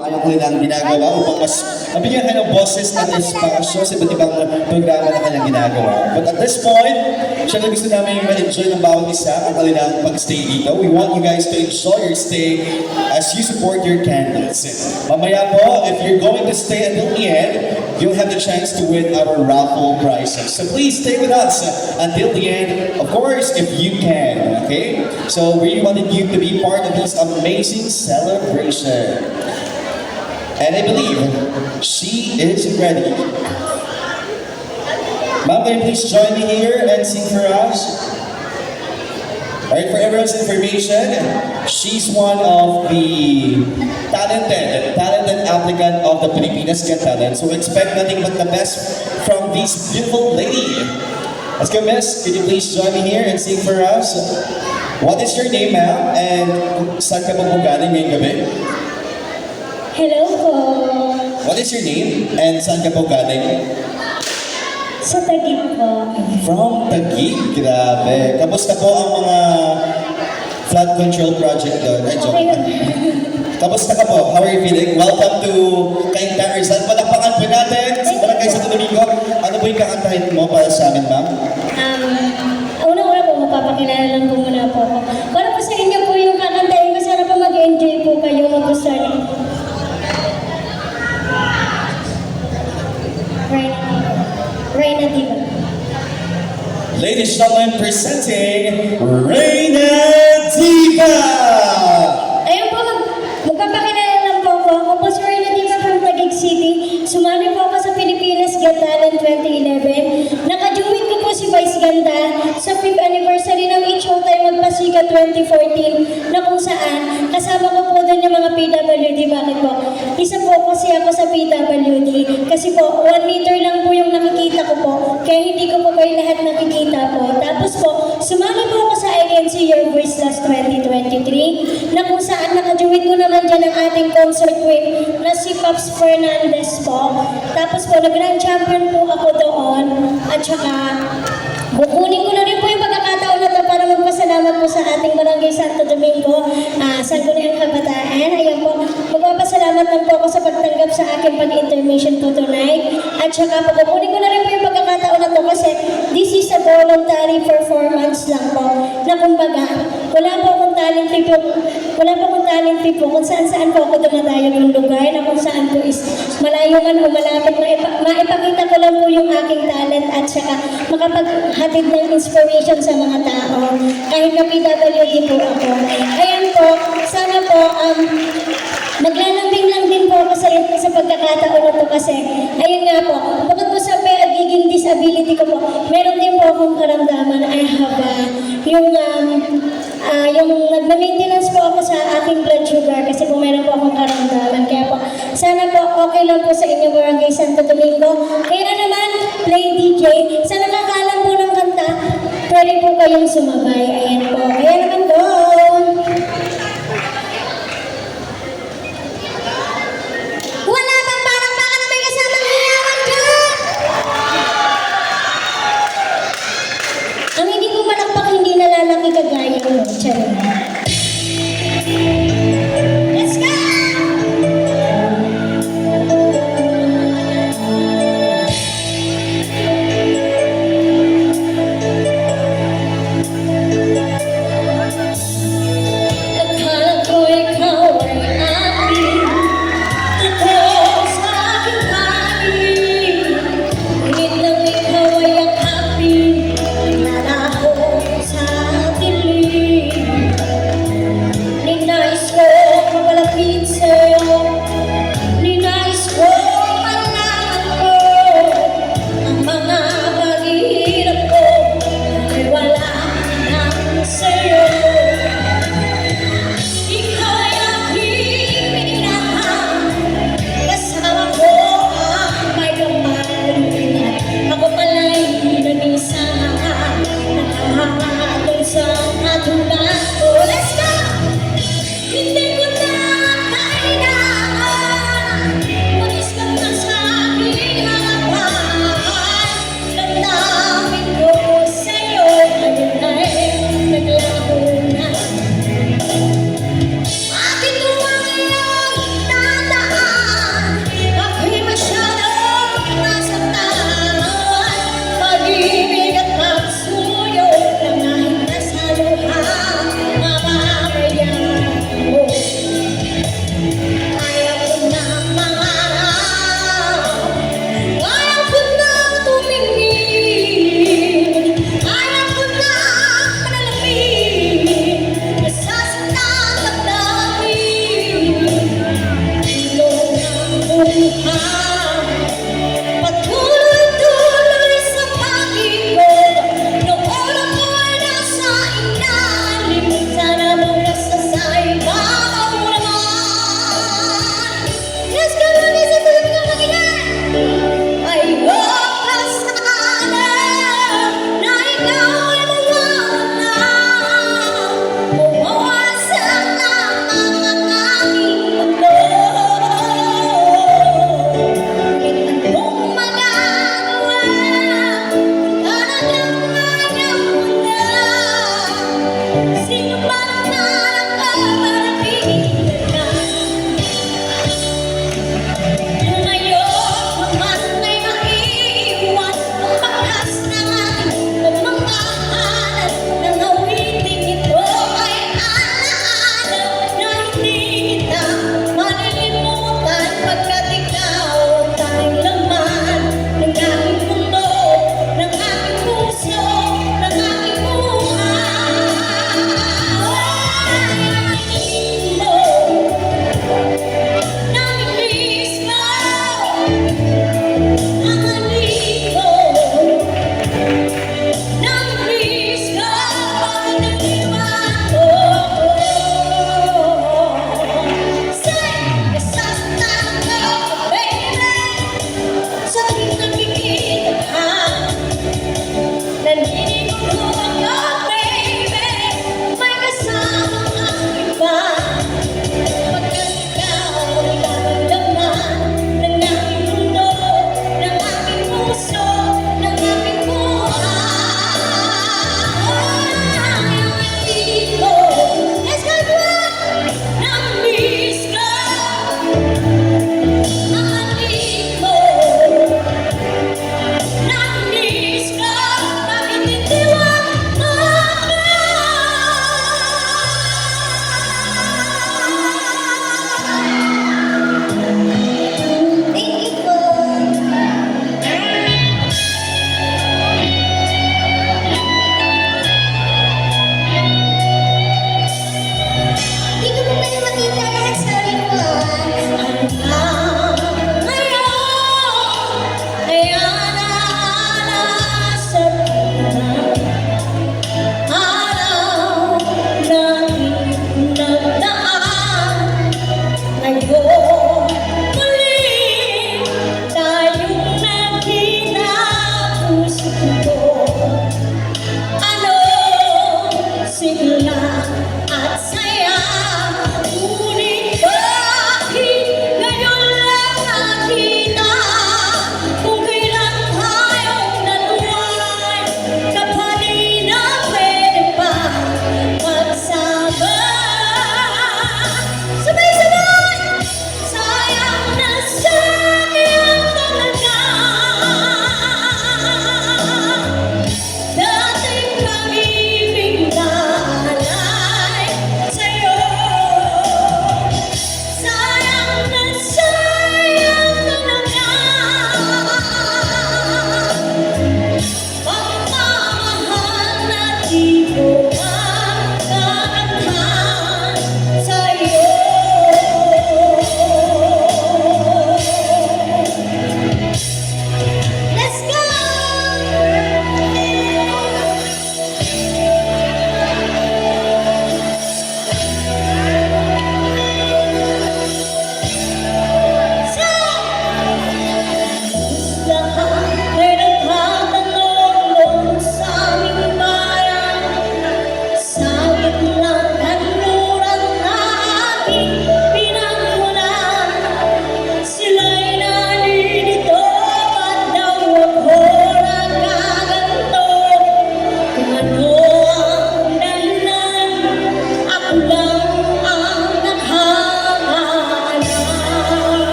Ayaw ko nilang ginagawa upang mas mabigyan kayo ng boses at espasyo sa iba't ibang programa na kanyang ginagawa. But at this point, syempre gusto namin ma-enjoy ng bawat isa ang kanilang pag-stay dito. We want you guys to enjoy your stay as you support your candidates. Mamaya po, if you're going to stay until the end, you'll have the chance to win our raffle prizes. So please stay with us until the end, of course, if you can, okay? So we wanted you to be part of this amazing celebration. And I believe she is ready. Ma'am, can you please join me here and sing for us? Alright, for everyone's information, she's one of the talented applicant of the Pilipinas Got Talent. So expect nothing but the best from this beautiful lady. Let's go, miss. Could you please join me here and sing for us? What is your name, ma'am? And saan ka po galing ngayong gabi? Hello po. What is your name? And saan ka po galing? Sa Taguig po. From Taguig? Grabe. Kamusta po ang mga flood control project doon? Ay, joke. Okay. Kamusta ka po? How are you feeling? Welcome to Kainta Rizal. Palakpakan po natin sa Barangay Santo Domingo. Ano po yung kakantahin mo para sa amin, ma'am? Una-una po, mapapakilala lang po muna po ako. Para po sa inyo po yung kakantahin ko, sana po mag-enjoy po kayo, magustuhan. Reyna Diva. Ladies and gentlemen, presenting Reyna Diva! Ayun po, magpapakilala lang po ako. Ako po si Reyna Diva from Taguig City. Sumali po ako sa Pilipinas Got Talent 2011. Nakajoin ko po si Vice Ganda sa 5th anniversary ng Each Showtime Magpasika 2014 na kung saan kasama ko po doon yung mga PWD. Bakit po? Isa po kasi ako sa PWD kasi po 1 meter lang po yung nakikita ko po kaya hindi ko po kayo lahat nakikita po. Tapos po, sumali po ako sa INC Your Voice Last 2023 na kung saan nakajoin ko naman dyan ang ating concert queen na si Pops Fernandez po. Tapos po, nag-grand champion po ako doon at saka kukunin ko na rin po yung pagkakataon na ito para magpasalamat po sa ating Barangay Santo Domingo, Sangguniang Kabataan. Ayan po, magpapasalamat lang po ako sa pagtanggap sa aking pag-intermission po tonight. At saka po, kukunin ko na rin po yung pagkakataon na ito kasi this is a voluntary performance lang po. Na kumbaga, wala po akong talent fee po kung saan-saan po ako dumadayo ng lugar na kung saan po is malayo man o malapit, maipakita ko lang po yung aking talent at saka makapaghatid ng inspiration sa mga tao. Kahit na PWD po ako. Ayan po, sana po, maglalambing lang din po ako sa pagkakataon na to kasi, ayun nga po, bukod po sa pagiging disability ko po, meron din po akong karamdaman ay haba. Yung nagma-maintenance po ako sa aking blood sugar kasi po meron po akong karamdaman. Kaya po, sana po okay lang po sa inyo Barangay Santo Domingo. Kaya na naman, play DJ. Sa nakakaalam po ng kanta, pwede po kayong sumabay. Ayan po. Kaya naman go! Wala bang parang baka na may kasamang hiyawan dyan? Ang hindi ko malakpak, hindi nalalaki kagaya mo. Charing. Let's go!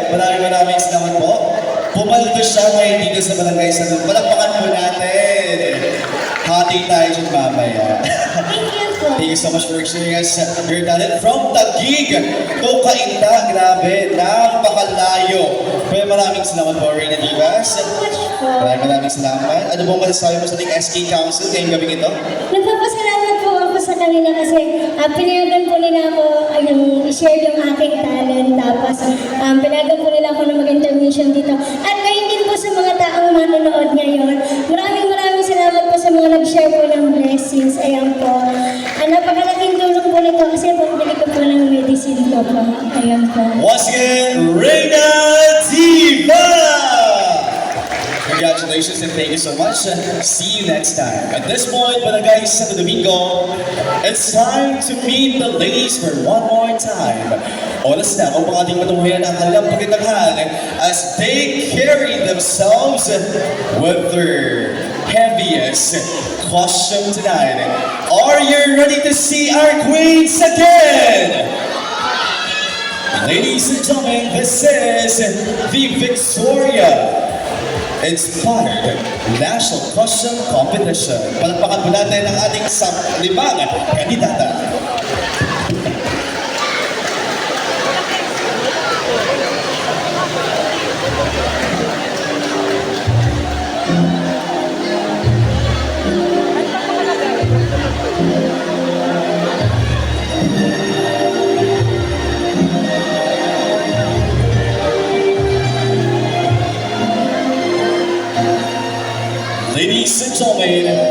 maraming salamat po. Pumaldo siya ngayon dito sa Barangay Salud. Palakpakan po natin. Hati tayo dyan mamaya. Thank you po. Thank you so much for sharing us your talent from Taguig to Cainta. Grabe, napakalayo. Pero maraming salamat po, Reyna Divas. Maraming salamat. Ano pong masasabi mo sa ating SK Council ngayong gabing ito? Nagpapasalamat po ako sa kanila kasi pinayagan po nila ako i-share yung aking talent. Tapos pinayagan po nila ako na mag-intermission dito. At ngayon din po sa mga taong manonood ngayon, maraming salamat po sa mga nag-share po ng blessings. Ayan po. Napakalaking tulong po nito kasi pambili ko po ng medicine ko po. Ayan po. Once again, Reyna Diva! Congratulations and thank you so much. See you next time. At this point, Barangay Santo Domingo, it's time to meet the ladies for one more time. Oras na upang ating matunghayan ang kanilang pagkataghan as they carry themselves with their heaviest costume tonight. Are you ready to see our queens again? Ladies and gentlemen, this is the Victoria Inspired National Costume Competition. Palakpakan po natin ang ating limang kandidata. Ladies and gentlemen,